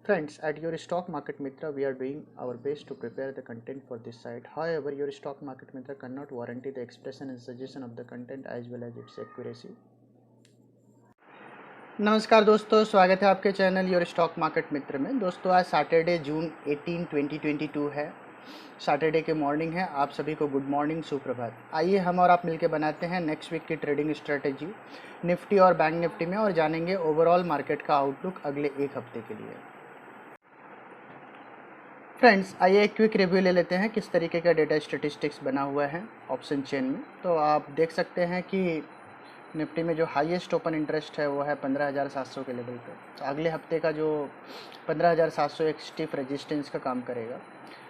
Friends, at your Stock Market Mitra, we are doing our best to prepare the content for this site. However, your Stock Market Mitra cannot guarantee the expression and suggestion of the content as well as its accuracy. नमस्कार दोस्तों, स्वागत है आपके channel your stock market मित्र में। दोस्तों, आज Saturday जून 18, 2022 है। Saturday के मॉर्निंग है। आप सभी को गुड मॉर्निंग, सुप्रभात। आइए हम और आप मिलकर बनाते हैं नेक्स्ट वीक की ट्रेडिंग स्ट्रेटेजी निफ्टी और बैंक निफ्टी में, और जानेंगे ओवरऑल मार्केट का आउटलुक अगले एक हफ्ते के लिए। फ्रेंड्स, आइए एक क्विक रिव्यू ले लेते हैं किस तरीके का डेटा स्टेटिस्टिक्स बना हुआ है ऑप्शन चेन में। तो आप देख सकते हैं कि निफ्टी में जो हाईएस्ट ओपन इंटरेस्ट है वो है 15,700 के लेवल पे। तो अगले हफ्ते का जो 15,700 एक स्टिफ रेजिस्टेंस का काम करेगा।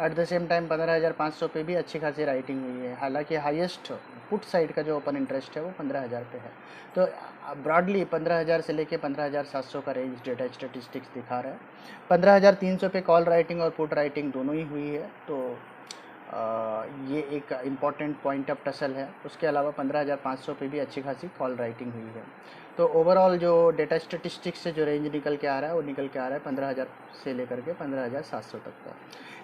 एट द सेम टाइम 15,500 पे भी अच्छी खासी राइटिंग हुई है। हालांकि हाईएस्ट पुट साइड का जो ओपन इंटरेस्ट है वो 15,000 पे है। तो ब्रॉडली 15,000 से लेके 15,700 का रेंज डेटा स्टेटिस्टिक्स दिखा रहा है। 15,300 पे कॉल राइटिंग और पुट राइटिंग दोनों ही हुई है। तो ये एक इम्पॉर्टेंट पॉइंट ऑफ टसल है। उसके अलावा 15,500 पे भी अच्छी खासी कॉल राइटिंग हुई है। तो ओवरऑल जो डेटा स्टेटिस्टिक्स से जो रेंज निकल के आ रहा है वो निकल के आ रहा है 15,000 से लेकर के 15,700 तक का।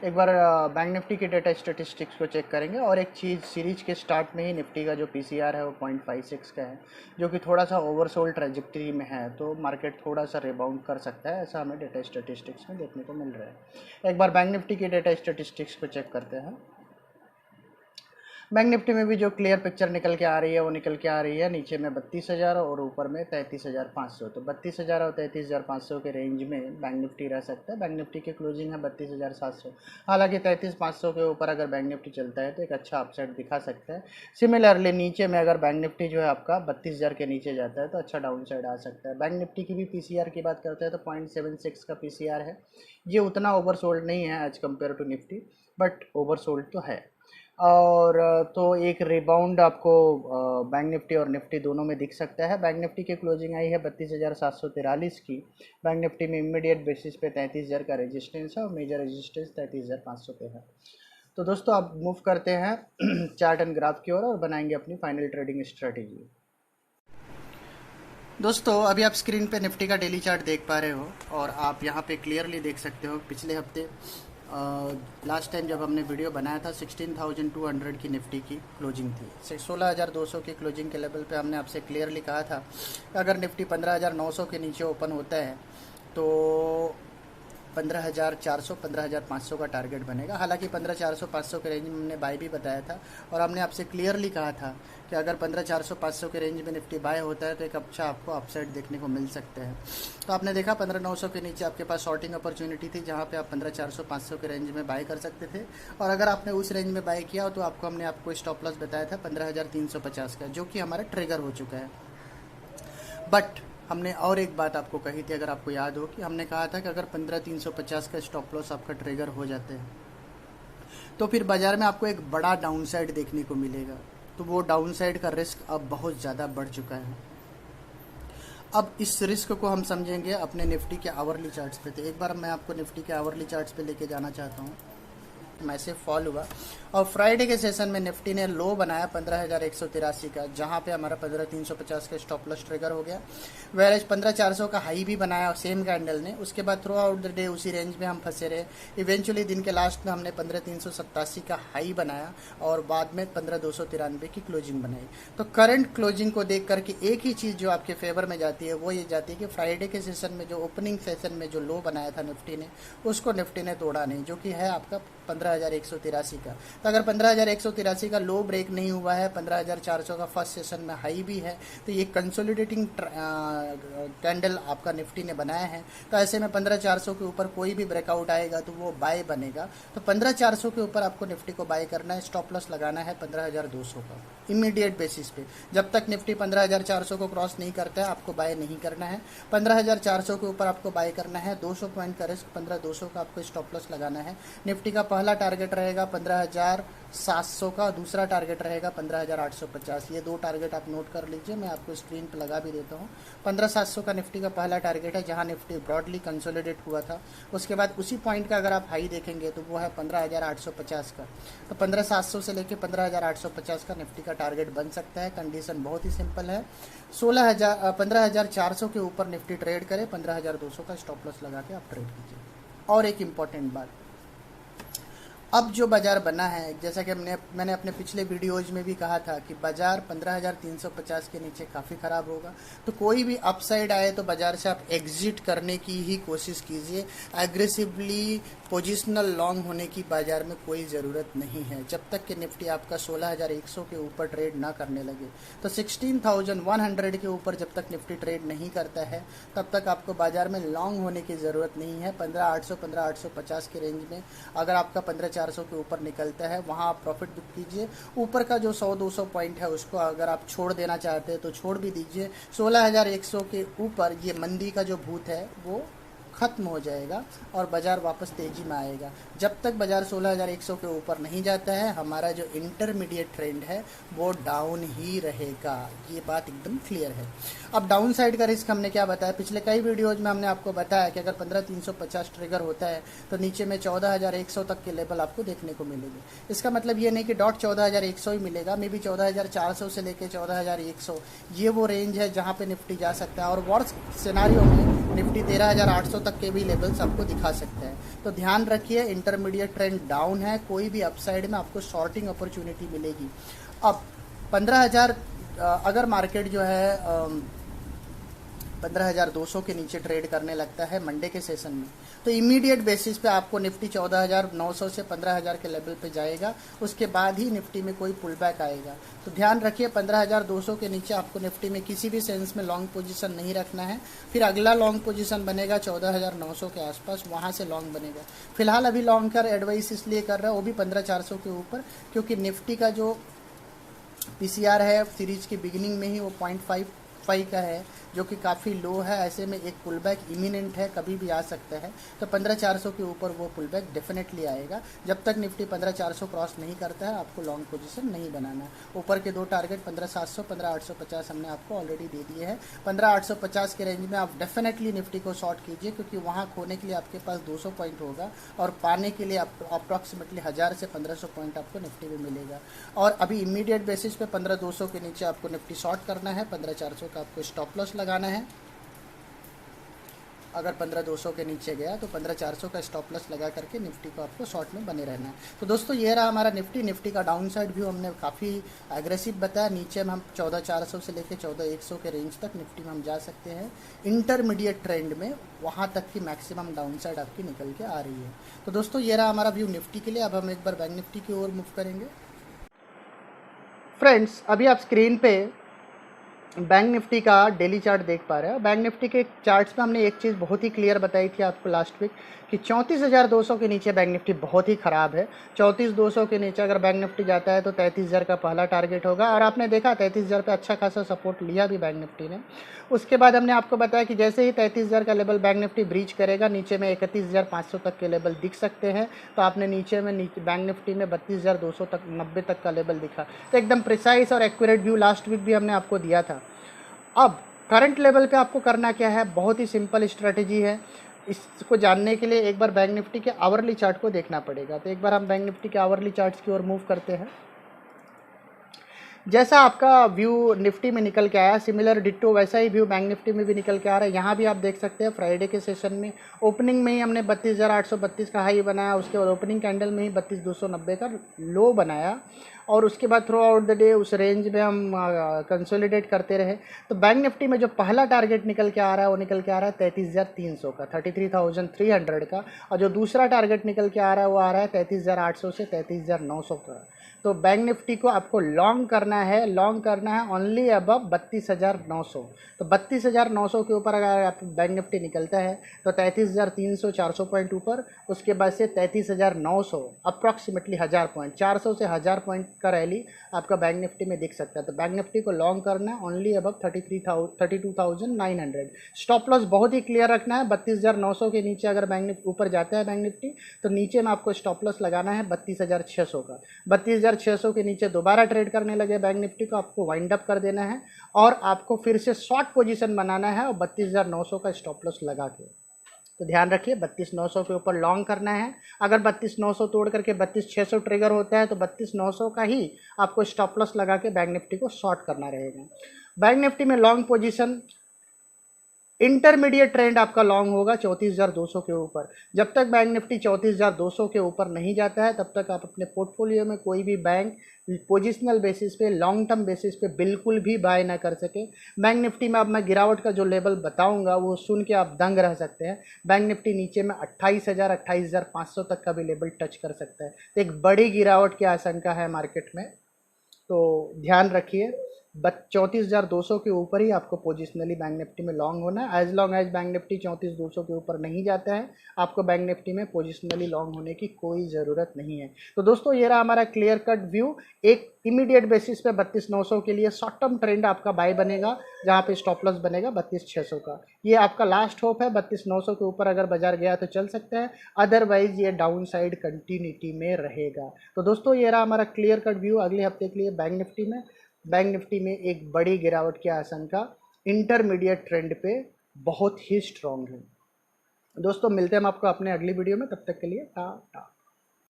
एक बार बैंक निफ्टी के डेटा स्टेटिस्टिक्स को चेक करेंगे। और एक चीज़, सीरीज के स्टार्ट में ही निफ्टी का जो पीसीआर है वो 0.56 का है, जो कि थोड़ा सा ओवरसोल्ड ट्रेजेक्टरी में है। तो मार्केट थोड़ा सा रिबाउंड कर सकता है, ऐसा हमें डेटा स्टेटिस्टिक्स में देखने को मिल रहा है। एक बार बैंक निफ्टी के डेटा स्टेटिस्टिक्स को चेक करते हैं। बैंक निफ्टी में भी जो क्लियर पिक्चर निकल के आ रही है वो निकल के आ रही है नीचे में 32,000 और ऊपर में 33,500। तो 32,000 और 33,500 के रेंज में बैंक निफ्टी रह सकता है। बैंक निफ्टी की क्लोजिंग है 32,700। हालांकि 33,500 के ऊपर अगर बैंक निफ्टी चलता है तो एक अच्छा अपसाइड दिखा सकता है। सिमिलरली नीचे में अगर बैंक निफ्टी जो है आपका 32,000 के नीचे जाता है तो अच्छा डाउन साइड आ सकता है। बैंक निफ्टी की भी पीसीआर की बात करते हैं तो 0.76 का पीसीआर है। ये उतना ओवरसोल्ड नहीं है as compared to Nifty, but oversold तो है। और तो एक रिबाउंड आपको बैंक निफ्टी और निफ्टी दोनों में दिख सकता है। बैंक निफ्टी की क्लोजिंग आई है 32,743 की। बैंक निफ्टी में इमीडिएट बेसिस पे 33,000 का रेजिस्टेंस है और मेजर रेजिस्टेंस 33,500 पे है। तो दोस्तों, आप मूव करते हैं चार्ट एंड ग्राफ की ओर और बनाएंगे अपनी फाइनल ट्रेडिंग स्ट्रेटेजी। दोस्तों, अभी आप स्क्रीन पे निफ्टी का डेली चार्ट देख पा रहे हो और आप यहाँ पे क्लियरली देख सकते हो पिछले हफ्ते लास्ट टाइम जब हमने वीडियो बनाया था 16,200 की निफ्टी की क्लोजिंग थी। 16,200 की क्लोजिंग के लेवल पे हमने आपसे क्लियरली कहा था कि अगर निफ्टी 15,900 के नीचे ओपन होता है तो 15,400 15,500 का टारगेट बनेगा। हालांकि 15,400 500 के रेंज में हमने बाय भी बताया था और हमने आपसे क्लियरली कहा था कि अगर 15,400 500 के रेंज में निफ्टी बाय होता है तो एक अच्छा आपको अपसाइड देखने को मिल सकता है। तो आपने देखा 15,900 के नीचे आपके पास शॉर्टिंग अपॉर्चुनिटी थी, जहां पे आप 15,400 500 के रेंज में बाय कर सकते थे। और अगर आपने उस रेंज में बाय किया तो हमने आपको स्टॉप लॉस बताया था 15,350 का, जो कि हमारा ट्रिगर हो चुका है। बट हमने और एक बात आपको कही थी, अगर आपको याद हो, कि हमने कहा था कि अगर 15,350 का स्टॉप लॉस आपका ट्रिगर हो जाते हैं तो फिर बाजार में आपको एक बड़ा डाउनसाइड देखने को मिलेगा। तो वो डाउनसाइड का रिस्क अब बहुत ज़्यादा बढ़ चुका है। अब इस रिस्क को हम समझेंगे अपने निफ्टी के आवरली चार्ट्स पे। तो एक बार मैं आपको निफ्टी के आवरली चार्ट्स पे लेके जाना चाहता हूँ। मैसेज फॉल हुआ और फ्राइडे के सेशन में निफ्टी ने लो बनाया 15,183 का, जहां पे हमारा 15,350 का स्टॉप लॉस ट्रिगर हो गया। वेरेज 15,400 का हाई भी बनाया सेम कैंडल ने। उसके बाद थ्रू आउट द डे उसी रेंज में हम फंसे रहे। इवेंचुअली दिन के लास्ट में हमने 15,387 का हाई बनाया और बाद में 15,293 की क्लोजिंग बनाई। तो करंट क्लोजिंग को देख करके एक ही चीज़ जो आपके फेवर में जाती है वो ये जाती है कि फ्राइडे के सेशन में जो ओपनिंग सेशन में जो लो बनाया था निफ्टी ने, उसको निफ्टी ने तोड़ा नहीं, जो कि है आपका 15,183 का। तो अगर 15,183 का लो ब्रेक नहीं हुआ है, 15,400 का फर्स्ट सेशन में हाई भी है, तो ये कंसोलिडेटिंग कैंडल आपका निफ्टी ने बनाया है। तो ऐसे में 15,400 के ऊपर कोई भी ब्रेकआउट आएगा तो वो बाय बनेगा। तो 15,400 के ऊपर आपको निफ्टी को बाय करना है। स्टॉप लॉस लगाना है 15,200 का इमीडिएट बेसिस पे। जब तक निफ्टी 15,400 को क्रॉस नहीं करता है आपको बाय नहीं करना है। 15,400 के ऊपर आपको बाय करना है। 200 पॉइंट का रिस्क 15,200 का आपको स्टॉप लॉस लगाना है। निफ्टी का पहला टारगेट रहेगा 15,700 का, दूसरा टारगेट रहेगा 15,850। ये दो टारगेट आप नोट कर लीजिए, मैं आपको स्क्रीन पर लगा भी देता हूँ। 15,700 का निफ्टी का पहला टारगेट है, जहां निफ्टी ब्रॉडली कंसोलिडेट हुआ था। उसके बाद उसी पॉइंट का अगर आप हाई देखेंगे तो वो है 15,850 का। तो 15,700 से लेकर 15,850 का निफ्टी का टारगेट बन सकता है। कंडीशन बहुत ही सिंपल है। 15,400 के ऊपर निफ्टी ट्रेड करे, 15,200 का स्टॉप लॉस लगा के आप ट्रेड कीजिए। और एक इम्पॉर्टेंट बात, अब जो बाज़ार बना है, जैसा कि मैंने अपने पिछले वीडियोज में भी कहा था कि बाज़ार 15,350 के नीचे काफ़ी ख़राब होगा। तो कोई भी अपसाइड आए तो बाज़ार से आप एग्जिट करने की ही कोशिश कीजिए। एग्रेसिवली पोजिशनल लॉन्ग होने की बाज़ार में कोई ज़रूरत नहीं है, जब तक कि निफ्टी आपका 16,100 के ऊपर ट्रेड ना करने लगे। तो 16,100 के ऊपर जब तक निफ्टी ट्रेड नहीं करता है तब तक आपको बाज़ार में लॉन्ग होने की ज़रूरत नहीं है। 15,800 15,850 के रेंज में अगर आपका 15,400 के ऊपर निकलता है वहाँ आप प्रॉफिट बुक कीजिए। ऊपर का जो 100-200 पॉइंट है उसको अगर आप छोड़ देना चाहते हैं तो छोड़ भी दीजिए। 16,100 के ऊपर ये मंदी का जो भूत है वो खत्म हो जाएगा और बाज़ार वापस तेज़ी में आएगा। जब तक बाज़ार 16,100 के ऊपर नहीं जाता है हमारा जो इंटरमीडिएट ट्रेंड है वो डाउन ही रहेगा। ये बात एकदम क्लियर है। अब डाउन साइड का रिस्क हमने क्या बताया, पिछले कई वीडियोज में हमने आपको बताया कि अगर 15,350 ट्रिगर होता है तो नीचे में 14,100 तक के लेवल आपको देखने को मिलेंगे। इसका मतलब ये नहीं कि डॉट 14,100 ही मिलेगा, मे बी 14,400 से लेकर 14,100 ये वो रेंज है जहाँ पे निफ्टी जा सकता है। और वर्स्ट सिनारियो में निफ्टी 13,800 तक के भी लेवल्स आपको दिखा सकते हैं। तो ध्यान रखिए, इंटरमीडिएट ट्रेंड डाउन है, कोई भी अपसाइड में आपको शॉर्टिंग अपॉर्चुनिटी मिलेगी। अब 15,000 अगर मार्केट जो है 15,200 के नीचे ट्रेड करने लगता है मंडे के सेशन में, तो इमीडिएट बेसिस पे आपको निफ्टी 14,900 से 15,000 के लेवल पे जाएगा। उसके बाद ही निफ्टी में कोई पुल बैक आएगा। तो ध्यान रखिए 15,200 के नीचे आपको निफ्टी में किसी भी सेंस में लॉन्ग पोजीशन नहीं रखना है। फिर अगला लॉन्ग पोजीशन बनेगा 14,900 के आसपास, वहाँ से लॉन्ग बनेगा। फिलहाल अभी लॉन्ग का एडवाइस इसलिए कर रहा है वो भी 15,400 के ऊपर, क्योंकि निफ्टी का जो पीसीआर है सीरीज की बिगिनिंग में ही वो 0.55 का है, जो कि काफ़ी लो है। ऐसे में एक पुल बैक इमिनेंट है, कभी भी आ सकता है। तो 15,400 के ऊपर वो पुल बैक डेफिनेटली आएगा। जब तक निफ्टी 15,400 क्रॉस नहीं करता है आपको लॉन्ग पोजीशन नहीं बनाना है। ऊपर के दो टारगेट 15,700 15,850 हमने आपको ऑलरेडी दे दिए हैं। 15,850 के रेंज में आप डेफिनेटली निफ्टी को शॉर्ट कीजिए, क्योंकि वहाँ खोने के लिए आपके पास 200 पॉइंट होगा और पाने के लिए अप्रॉक्सीमेटली 1,000 से 1,500 पॉइंट आपको निफ्टी में मिलेगा। और अभी इमीडिएट बेसिस पे 15,200 के नीचे आपको निफ्टी शॉर्ट करना है। 15,400 का आपको स्टॉप लॉस लगाना है। अगर 15,200 के नीचे गया तो 15,400 का स्टॉप लॉस लगा करके निफ्टी को आपको शॉर्ट में बने रहना है। तो दोस्तों ये रहा हमारा निफ्टी का डाउन साइड व्यू हमने काफ़ी एग्रेसिव बताया। नीचे में हम 14,400 से लेकर 14,100 के रेंज तक निफ्टी में हम जा सकते हैं। इंटरमीडिएट ट्रेंड में वहाँ तक की मैक्सिमम डाउन साइड आपकी निकल के आ रही है। तो दोस्तों ये रहा हमारा व्यू निफ्टी के लिए। अब हम एक बार बैंक निफ्टी की ओर मूव करेंगे। फ्रेंड्स अभी आप स्क्रीन पे बैंक निफ्टी का डेली चार्ट देख पा रहे हैं। बैंक निफ्टी के चार्ट्स में हमने एक चीज़ बहुत ही क्लियर बताई थी आपको लास्ट वीक कि 34,200 के नीचे बैंक निफ्टी बहुत ही ख़राब है। 34,200 के नीचे अगर बैंक निफ्टी जाता है तो 33,000 का पहला टारगेट होगा। और आपने देखा 33,000 पे अच्छा खासा सपोर्ट लिया भी बैंक निफ्टी ने। उसके बाद हमने आपको बताया कि जैसे ही 33,000 का लेवल बैंक निफ्टी ब्रीच करेगा नीचे में 31,500 तक के लेवल दिख सकते हैं। तो आपने नीचे बैंक निफ्टी में 32,200 तक 90 तक का लेवल दिखा। तो एकदम प्रिसाइज और एक्यूरेट व्यू लास्ट वीक भी हमने आपको दिया था। अब करंट लेवल पे आपको करना क्या है, बहुत ही सिंपल स्ट्रेटजी है। इसको जानने के लिए एक बार बैंक निफ्टी के आवरली चार्ट को देखना पड़ेगा। तो एक बार हम बैंक निफ्टी के आवरली चार्ट्स की ओर मूव करते हैं। जैसा आपका व्यू निफ्टी में निकल के आया सिमिलर डिट्टो वैसा ही व्यू बैंक निफ्टी में भी निकल के आ रहा है। यहाँ भी आप देख सकते हैं फ्राइडे के सेशन में ओपनिंग में ही हमने 32,832 का हाई बनाया। उसके बाद ओपनिंग कैंडल में ही 32,290 का लो बनाया और उसके बाद थ्रू आउट द डे उस रेंज में हम कंसोलिडेट करते रहे। तो बैंक निफ्टी में जो पहला टारगेट निकल के आ रहा है वो निकल के आ रहा है 33,300 का, 33,300 का। और जो दूसरा टारगेट निकल के आ रहा है वो आ रहा है 33,800 से 33,900 का। तो बैंक निफ्टी को आपको लॉन्ग करना है ओनली अबव 32,900। तो 32,900 के ऊपर अगर आप बैंक निफ्टी निकलता है तो 33,300 400 पॉइंट ऊपर, उसके बाद से 33,900 अप्रॉक्सीमेटली 1,000 पॉइंट, 400 से 1,000 पॉइंट का रैली आपका बैंक निफ्टी में दिख सकता है। तो बैंक निफ्टी को लॉन्ग करना है ओनली अबव 32,900। स्टॉप लॉस बहुत ही क्लियर रखना है। 32,900 के नीचे अगर बैंक निफ्टी ऊपर जाता है बैंक निफ्टी तो नीचे में आपको स्टॉप लॉस लगाना है 32,600 का। 32,600 के नीचे दोबारा ट्रेड करने लगे बैंक निफ्टी को आपको वाइंड अप कर देना है और आपको फिर से शॉर्ट पोजीशन बनाना है और 32,900 का स्टॉप लॉस लगा के। तो ध्यान रखिए 32,900 के ऊपर लॉन्ग करना है। अगर 32,900 तोड़ करके 32,600 ट्रिगर होता है तो 32,900 का ही आपको स्टॉप लॉस लगा के बैंक निफ्टी को शॉर्ट करना रहेगा। बैंक निफ्टी में लॉन्ग पोजीशन इंटरमीडिएट ट्रेंड आपका लॉन्ग होगा 34,200 के ऊपर। जब तक बैंक निफ्टी 34,200 के ऊपर नहीं जाता है तब तक आप अपने पोर्टफोलियो में कोई भी बैंक पोजिशनल बेसिस पे, लॉन्ग टर्म बेसिस पे बिल्कुल भी बाय ना कर सके। बैंक निफ्टी में अब मैं गिरावट का जो लेवल बताऊंगा वो सुन के आप दंग रह सकते हैं। बैंक निफ्टी नीचे में 28,000 28,500 तक का भी लेवल टच कर सकता है, तो एक बड़ी गिरावट की आशंका है मार्केट में, तो ध्यान रखिए। 34,200 के ऊपर ही आपको पोजिशनली बैंक निफ्टी में लॉन्ग होना है। As long as bank Nifty 34,200 के ऊपर नहीं जाता है, आपको बैंक निफ्टी में पोजिशनली लॉन्ग होने की कोई ज़रूरत नहीं है। तो दोस्तों ये रहा हमारा क्लियर कट व्यू। एक इमीडिएट बेसिस पे 32,900 के लिए शॉर्ट टर्म ट्रेंड आपका बाय बनेगा, जहाँ पे स्टॉप लॉस बनेगा 32,600 का। ये आपका लास्ट होप है, 32,900 के ऊपर अगर बाजार गया तो चल सकते हैं, अदरवाइज ये डाउन साइड कंटिन्यूटी में रहेगा। तो दोस्तों ये रहा हमारा क्लियर कट व्यू अगले हफ्ते के लिए बैंक निफ्टी में। बैंक निफ्टी में एक बड़ी गिरावट की आशंका इंटरमीडिएट ट्रेंड पे बहुत ही स्ट्रांग है। दोस्तों मिलते हैं हम आपको अपने अगली वीडियो में, तब तक के लिए टाटा।